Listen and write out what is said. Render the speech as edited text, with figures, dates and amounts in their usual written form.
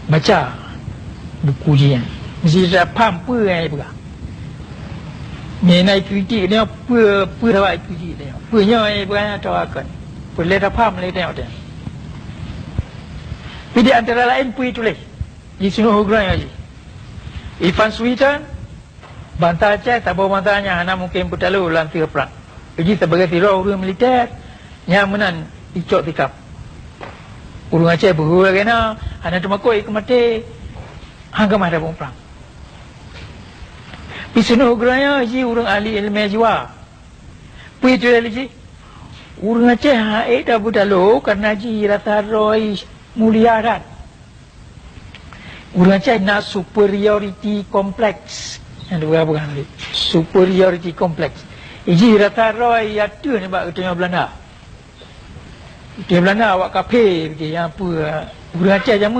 baca buku dia mesti faham apa yang dia mengenai kritik dia apa dapat kritik dia apanya yang berani tahu akan boleh dah faham boleh tengok dia tapi antara lain pui tulis di sini hukuman lagi Ivan Suitan bantah Aceh tak bawa bantahnya hanya mungkin bertalu lantir perang jadi sebagai tirau orang militer yang menan icok tikap urung Aceh berhubung kena hanya cuma koi kemati hangga mah ada perang di sini hukumannya ji urung ahli ilmu jiwa pui tulis lagi urung Aceh dah bertalu karena ji rata roi mulia dan urang Aceh nak superiority complex yang dua bukan lagi superiority complex iji rata roy ada ni bak ketanya Belanda awak kafe yang apa urang Aceh zaman